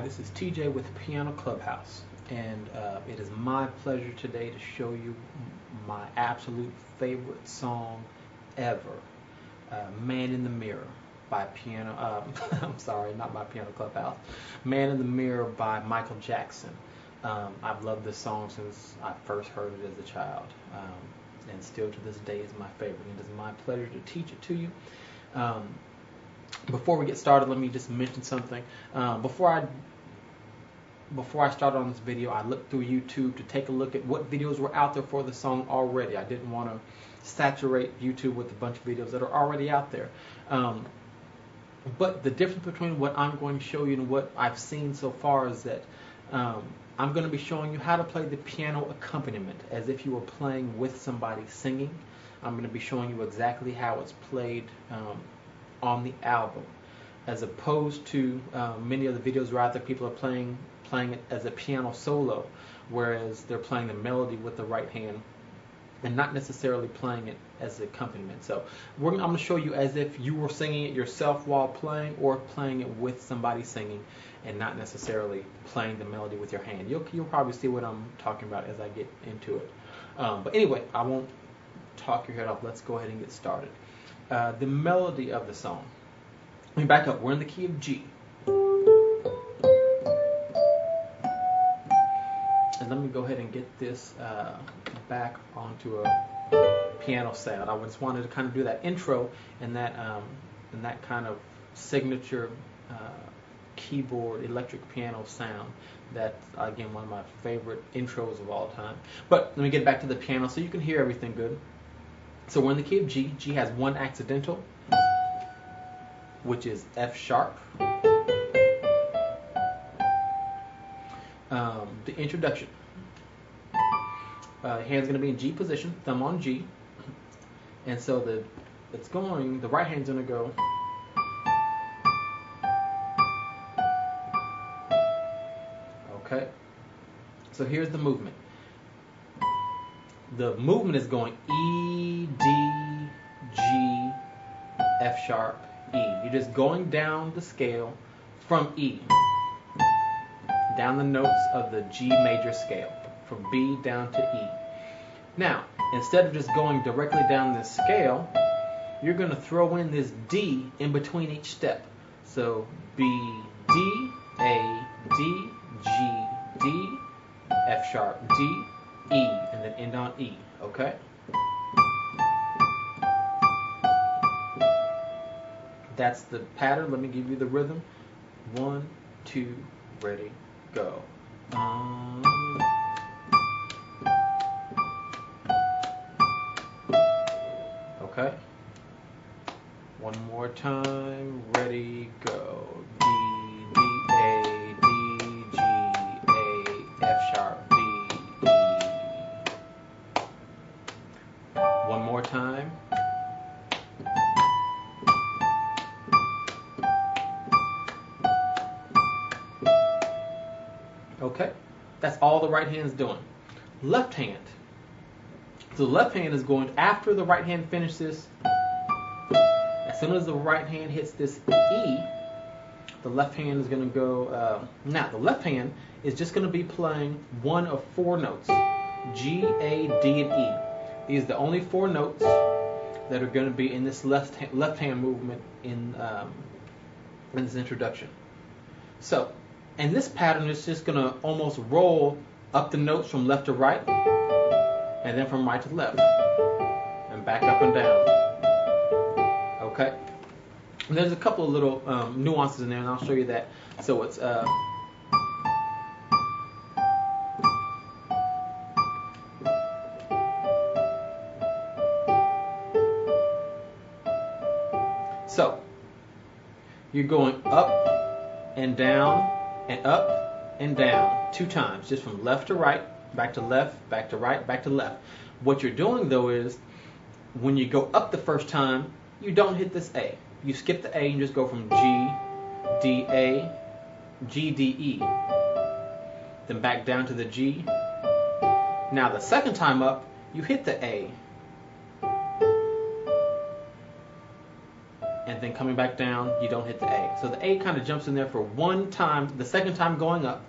this is TJ with Piano Clubhouse, and it is my pleasure today to show you my absolute favorite song ever, Man in the Mirror by I'm sorry, not by Piano Clubhouse, Man in the Mirror by Michael Jackson. I've loved this song since I first heard it as a child, and still to this day is my favorite. It is my pleasure to teach it to you. Before we get started, let me just mention something. Before I started on this video, I looked through YouTube to take a look at what videos were out there for the song already. I didn't want to saturate YouTube with a bunch of videos that are already out there. But the difference between what I'm going to show you and what I've seen so far is that I'm going to be showing you how to play the piano accompaniment as if you were playing with somebody singing. I'm going to be showing you exactly how it's played on the album, as opposed to many of the videos where out there people are playing it as a piano solo, whereas they're playing the melody with the right hand and not necessarily playing it as an accompaniment. So I'm going to show you as if you were singing it yourself while playing, or playing it with somebody singing and not necessarily playing the melody with your hand. You'll probably see what I'm talking about as I get into it. But anyway, I won't talk your head off. Let's go ahead and get started. The melody of the song. Let me back up. We're in the key of G. And let me go ahead and get this back onto a piano sound. I just wanted to kind of do that intro and that kind of signature keyboard electric piano sound. That's, again, one of my favorite intros of all time. But let me get back to the piano so you can hear everything good. So we're in the key of G. G has one accidental, which is F sharp. The introduction. Hand's going to be in G position, thumb on G, and so the right hand's going to go. Okay. So here's the movement. The movement is going E, D, G, F sharp, E. You're just going down the scale from E, down the notes of the G major scale, from B down to E. Now, instead of just going directly down this scale, you're going to throw in this D in between each step. So B, D, A, D, G, D, F sharp, D, E, and then end on E, okay? That's the pattern. Let me give you the rhythm. 1, 2, ready, go. Okay. One more time, ready, go. D, D, A, D, G, A, F sharp, D, E. One more time. Okay, that's all the right hand's doing. Left hand. So the left hand is going after the right hand finishes. As soon as the right hand hits this E, the left hand is going to go. Now the left hand is just going to be playing one of 4 notes: G, A, D, and E. These are the only 4 notes that are going to be in this left hand movement in this introduction. So, and this pattern is just going to almost roll up the notes from left to right, and then from right to left, and back up and down. Okay? And there's a couple of little nuances in there, and I'll show you that. So it's so you're going up and down and up and down 2 times, just from left to right, back to left, back to right, back to left. What you're doing though is, when you go up the first time, you don't hit this A. You skip the A and just go from G, D, A, G, D, E. Then back down to the G. Now the second time up, you hit the A. and then coming back down, you don't hit the A. So the A kind of jumps in there for one time, the second time going up,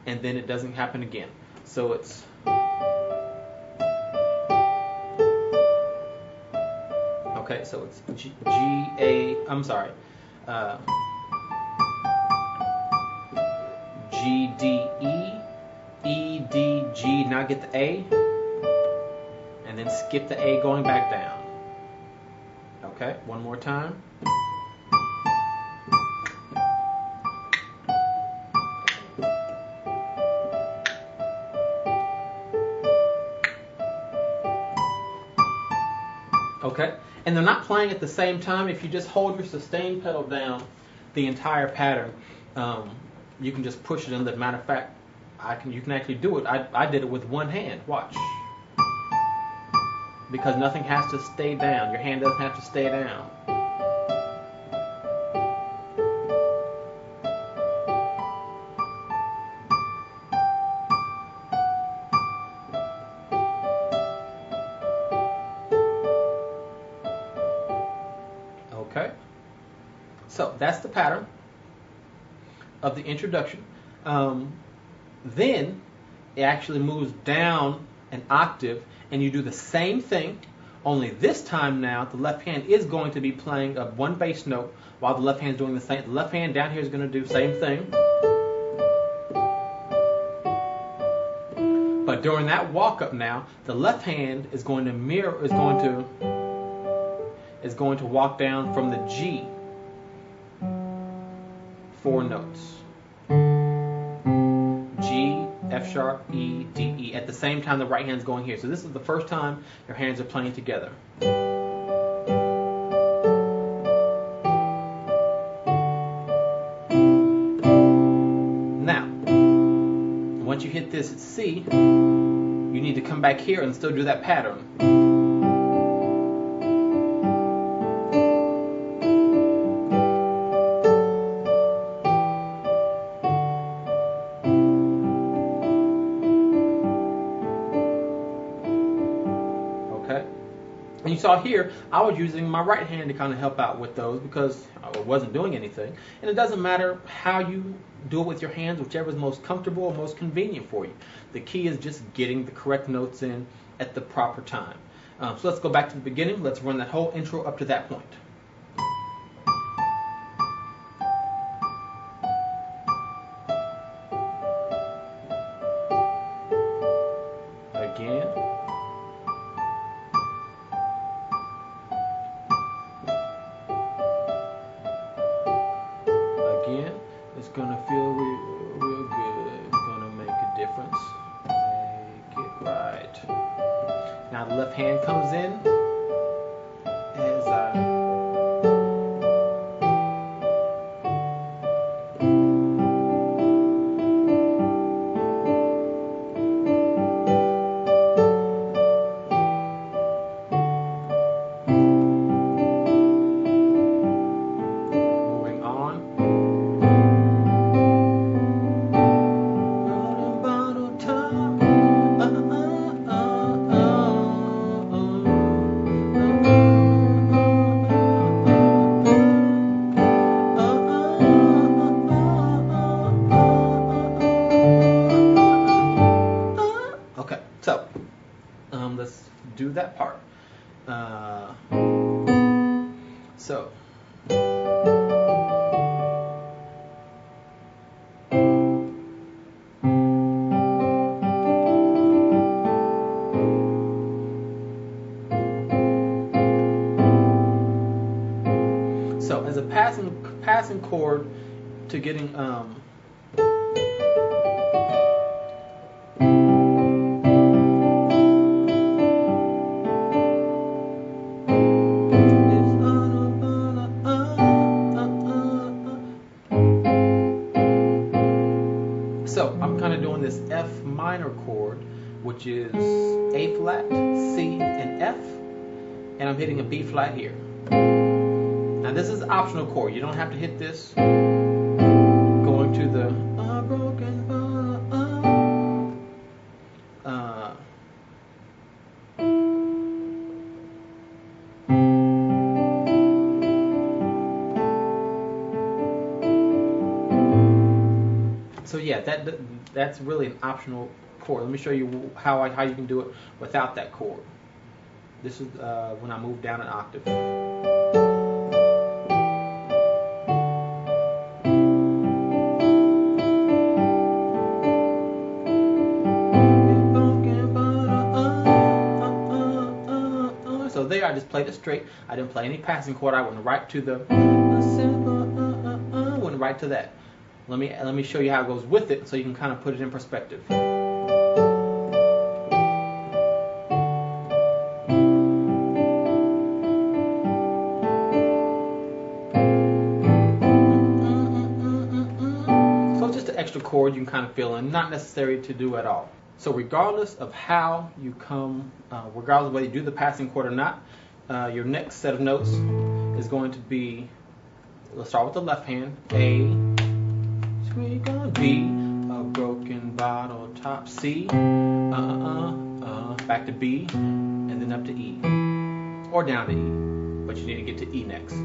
and then it doesn't happen again. So it's okay. So it's G A. I'm sorry. G D E E D G. Now get the A, and then skip the A going back down. Okay, one more time. Okay, and they're not playing at the same time. If you just hold your sustain pedal down the entire pattern, you can just push it in. The matter of fact, you can actually do it. I did it with one hand. Watch. Because nothing has to stay down. Your hand doesn't have to stay down. Okay. So that's the pattern of the introduction. Then it actually moves down an octave, and you do the same thing, only this time now the left hand is going to be playing a one bass note while the left hand is doing the same. The left hand down here is going to do the same thing. But during that walk up now, the left hand is going to walk down from the G 4 notes. G, F sharp, E, D, E. At the same time the right hand's going here. So this is the first time your hands are playing together. Now, once you hit this at C, you need to come back here and still do that pattern. And you saw here, I was using my right hand to kind of help out with those because I wasn't doing anything. And it doesn't matter how you do it with your hands, whichever is most comfortable or most convenient for you. The key is just getting the correct notes in at the proper time. So let's go back to the beginning. Let's run that whole intro up to that point. Again. It's gonna feel real good. Gonna make a difference. Make it right. Now the left hand comes in as moving on. Okay, so let's do that part. So as a passing chord to getting so I'm kind of doing this F minor chord, which is A flat, C, and F, and I'm hitting a B flat here. Now this is an optional chord. You don't have to hit this. Going to the broken that's really an optional chord. Let me show you how you can do it without that chord. This is when I move down an octave. So there, I just played it straight. I didn't play any passing chord. I went right to the went right to that. Let me show you how it goes with it, so you can kind of put it in perspective. So it's just an extra chord you can kind of fill in, not necessary to do at all. So regardless of how you come, regardless of whether you do the passing chord or not, your next set of notes is going to be, let's start with the left hand, A, B, a broken bottle top, C, back to B, and then up to E, or down to E, but you need to get to E next.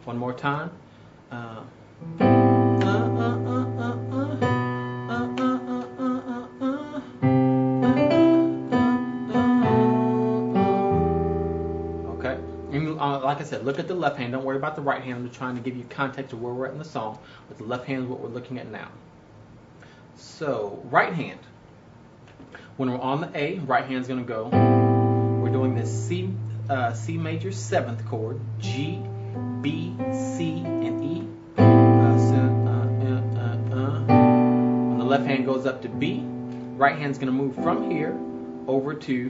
One more time. Like I said, look at the left hand. Don't worry about the right hand. I'm just trying to give you context of where we're at in the song. But the left hand is what we're looking at now. So, right hand. When we're on the A, right hand's going to go. We're doing this C major 7th chord, G, B, C, and E. When the left hand goes up to B, right hand's going to move from here over to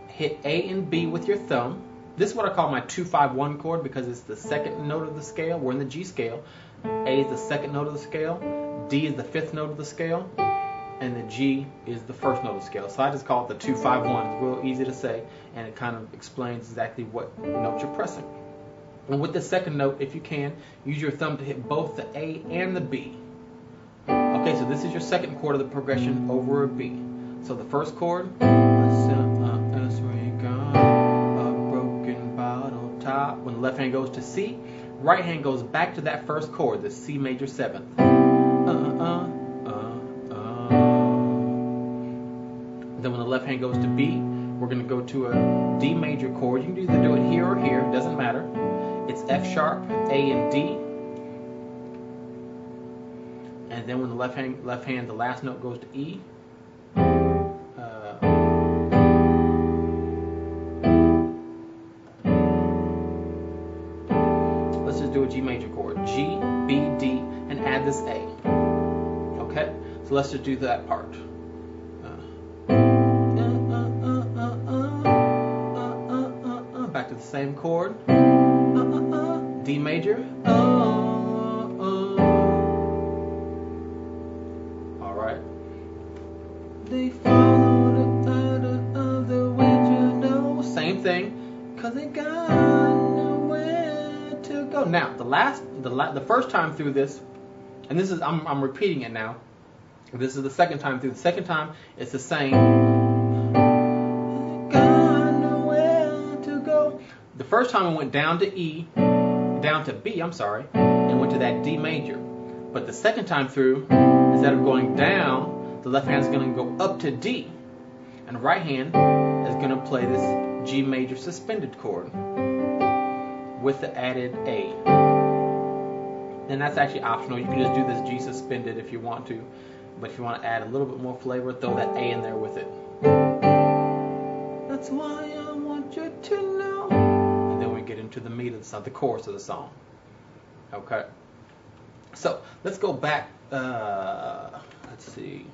hit A and B with your thumb. This is what I call my 2-5-1 chord because it's the second note of the scale. We're in the G scale. A is the second note of the scale. D is the 5th note of the scale. And the G is the 1st note of the scale. So I just call it the 2-5-1. It's real easy to say, and it kind of explains exactly what note you're pressing. And with the second note, if you can, use your thumb to hit both the A and the B. Okay, so this is your second chord of the progression over a B. So the first chord, when the left hand goes to C, right hand goes back to that first chord, the C major 7th. Then when the left hand goes to B, we're going to go to a D major chord. You can either do it here or here, it doesn't matter. It's F sharp, A, and D. And then when the left hand, the last note goes to E. Do a G major chord, G, B, D, and add this A. Okay, so let's just do that part. Back to the same chord, D major. All right. They follow the pattern of the wind, you know. Same thing, 'cause they got. Now, the first time through this, and this is I'm repeating it now. This is the second time through. The second time it's the same. Got nowhere to go. The first time I went down to B, I'm sorry, and went to that D major. But the second time through, instead of going down, the left hand is going to go up to D, and the right hand is going to play this G major suspended chord with the added A. And that's actually optional. You can just do this G suspended if you want to. But if you want to add a little bit more flavor, throw that A in there with it. That's why I want you to know. And then we get into the meat of the song, the chorus of the song. Okay. So let's go back. Let's see.